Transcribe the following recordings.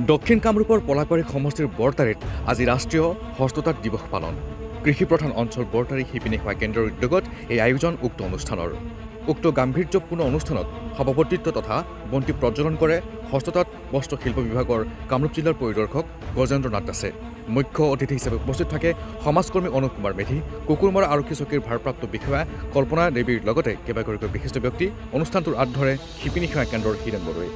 দক্ষিণ কামৰূপৰ পলাকবাৰী সমষ্টিৰ বৰতাৰীত আজি ৰাষ্ট্ৰীয় হস্ততাঁত দিৱস পালন। কৃষিপ্ৰধান অঞ্চল বৰতাৰী শিপিনী সেৱা কেন্দ্ৰৰ উদ্যোগত এই আয়োজন উক্ত অনুষ্ঠানৰ। উক্ত গাম্ভীৰ্যপূৰ্ণ অনুষ্ঠানত সভাপতিত্ব তথা বন্তি প্ৰজ্বলন কৰে হস্ততাঁত বস্ত্ৰ শিল্প বিভাগৰ কামৰূপ জিলাৰ পৰিদৰ্শক গজেন্দ্ৰ নাথ দাসে। মুখ্য অতিথি হিচাপে উপস্থিত থাকে সমাজকৰ্মী অনুপ কুমাৰ মেধি, কুকুৰমৰা আৰক্ষী চকীৰ ভাৰপ্ৰাপ্ত বিষয়া কল্পনা দেৱীৰ লগতে কেইবাগৰাকীও বিশিষ্ট ব্যক্তি। অনুষ্ঠানটোৰ আঁত ধৰে শিপিনী সেৱা কেন্দ্ৰৰ হীৰেন বড়োৱে।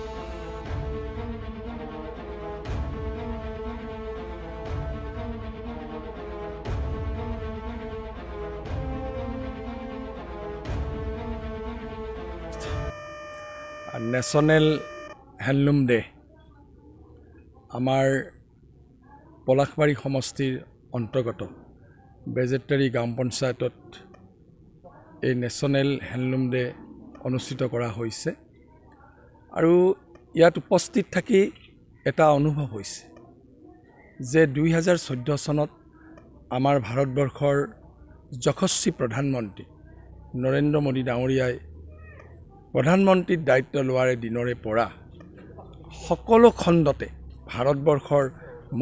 নেশ্যনেল হেণ্ডলুম ডে আমাৰ পলাশবাৰী সমষ্টিৰ অন্তৰ্গত বেজেটাৰী গ্ৰাম পঞ্চায়তত এই নেশ্যনেল হেণ্ডলুম ডে অনুষ্ঠিত কৰা হৈছে আৰু ইয়াত উপস্থিত থাকি এটা অনুভৱ হৈছে যে 2014 চনত আমাৰ ভাৰতবৰ্ষৰ যশস্বী প্ৰধানমন্ত্ৰী নৰেন্দ্ৰ মোদী ডাঙৰীয়াই প্ৰধানমন্ত্ৰীৰ দায়িত্ব লোৱাৰে দিনৰে পৰা সকলো খণ্ডতে ভাৰতবৰ্ষৰ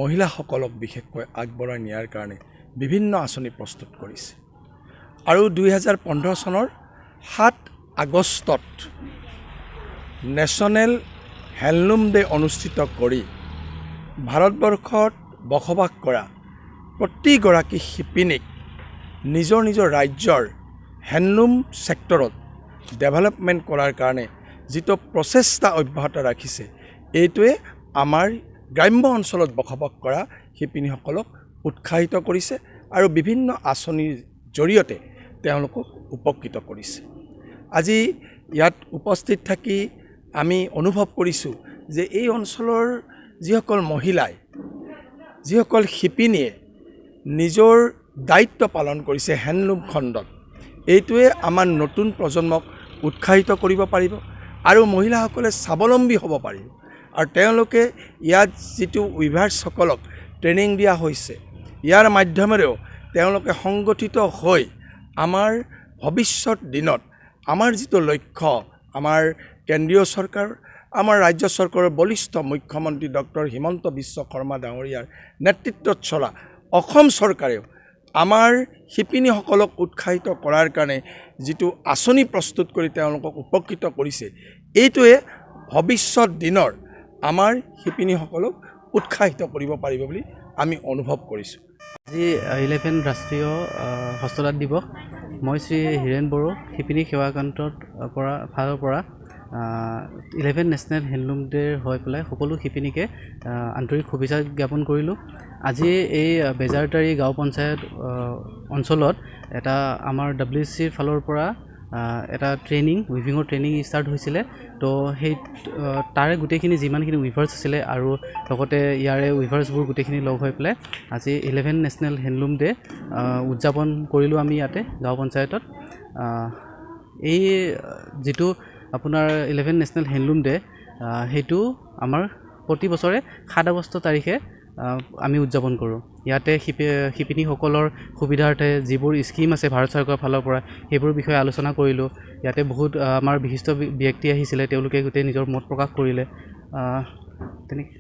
মহিলাসকলক বিশেষকৈ আগবঢ়াই নিয়াৰ কাৰণে বিভিন্ন আঁচনি প্ৰস্তুত কৰিছে আৰু 2015 চনৰ 7 আগষ্টত নেশ্যনেল হেণ্ডলুম ডে অনুষ্ঠিত কৰি ভাৰতবৰ্ষত বসবাস কৰা প্ৰতিগৰাকী শিপিনীক নিজৰ নিজৰ ৰাজ্যৰ হেণ্ডলুম ছেক্টৰত ডেভেলপমেণ্ট কৰাৰ কাৰণে যিটো প্ৰচেষ্টা অব্যাহত ৰাখিছে এইটোৱে আমাৰ গ্ৰাম্য অঞ্চলত বসবাস কৰা শিপিনীসকলক উৎসাহিত কৰিছে আৰু বিভিন্ন আঁচনিৰ জৰিয়তে তেওঁলোকক উপকৃত কৰিছে। আজি ইয়াত উপস্থিত থাকি আমি অনুভৱ কৰিছোঁ যে এই অঞ্চলৰ যিসকল মহিলাই যিসকল শিপিনীয়ে নিজৰ দায়িত্ব পালন কৰিছে হেণ্ডলুম খণ্ডত, এইটোৱে আমাৰ নতুন প্ৰজন্মক উৎসাহিত কৰিব পাৰিব আৰু মহিলাসকলে স্বাৱলম্বী হ'ব পাৰিব আৰু তেওঁলোকে ইয়াত যিটো উইভাৰ্ছসকলক ট্ৰেইনিং দিয়া হৈছে ইয়াৰ মাধ্যমেৰেও তেওঁলোকে সংগঠিত হৈ আমাৰ ভৱিষ্যত দিনত আমাৰ যিটো লক্ষ্য আমাৰ কেন্দ্ৰীয় চৰকাৰ আমাৰ ৰাজ্য চৰকাৰৰ বলিষ্ঠ মুখ্যমন্ত্ৰী ডক্টৰ হিমন্ত বিশ্ব শৰ্মা ডাঙৰীয়াৰ নেতৃত্বত চলা অসম চৰকাৰেও আমাৰ শিপিনীসকলক উৎসাহিত কৰাৰ কাৰণে যিটো আঁচনি প্ৰস্তুত কৰি তেওঁলোকক উপকৃত কৰিছে এইটোৱে ভৱিষ্যত দিনৰ আমাৰ শিপিনীসকলক উৎসাহিত কৰিব পাৰিব বুলি আমি অনুভৱ কৰিছোঁ। আজি 11 ৰাষ্ট্ৰীয় হস্ততাঁত দিৱস। মই শ্ৰী হীৰেন বড়ো শিপিনী সেৱা কেন্দ্ৰৰ ফালৰ পৰা 11 নেশ্যনেল হেণ্ডলুম ডেৰ হৈ পেলাই সকলো শিপিনীকে আন্তৰিক শুভেচ্ছা জ্ঞাপন কৰিলোঁ। আজি এই বেজাৰটাৰী গাঁও পঞ্চায়ত অঞ্চলত এটা আমাৰ WCৰ ফালৰ পৰা এটা উইভিঙৰ ট্ৰেইনিং ষ্টাৰ্ট হৈছিলে। তো সেই তাৰে গোটেইখিনি যিমানখিনি উইভাৰ্ছ আছিলে আৰু লগতে ইয়াৰে উইভাৰ্ছবোৰ গোটেইখিনি লগ হৈ পেলাই আজি 11 নেশ্যনেল হেণ্ডলুম ডে উদযাপন কৰিলোঁ আমি ইয়াতে গাঁও পঞ্চায়তত। এই যিটো আপোনাৰ 11 নেশ্যনেল হেণ্ডলুম ডে সেইটো আমাৰ প্ৰতি বছৰে 7 আগষ্ট তাৰিখে আমি উদযাপন কৰোঁ। ইয়াতে শিপিনীসকলৰ সুবিধাৰ্থে যিবোৰ স্কিম আছে ভাৰত চৰকাৰৰ ফালৰ পৰা সেইবোৰ বিষয়ে আলোচনা কৰিলোঁ। ইয়াতে বহুত আমাৰ বিশিষ্ট ব্যক্তি আহিছিলে, তেওঁলোকে গোটেই নিজৰ মত প্ৰকাশ কৰিলে। তেনেকৈ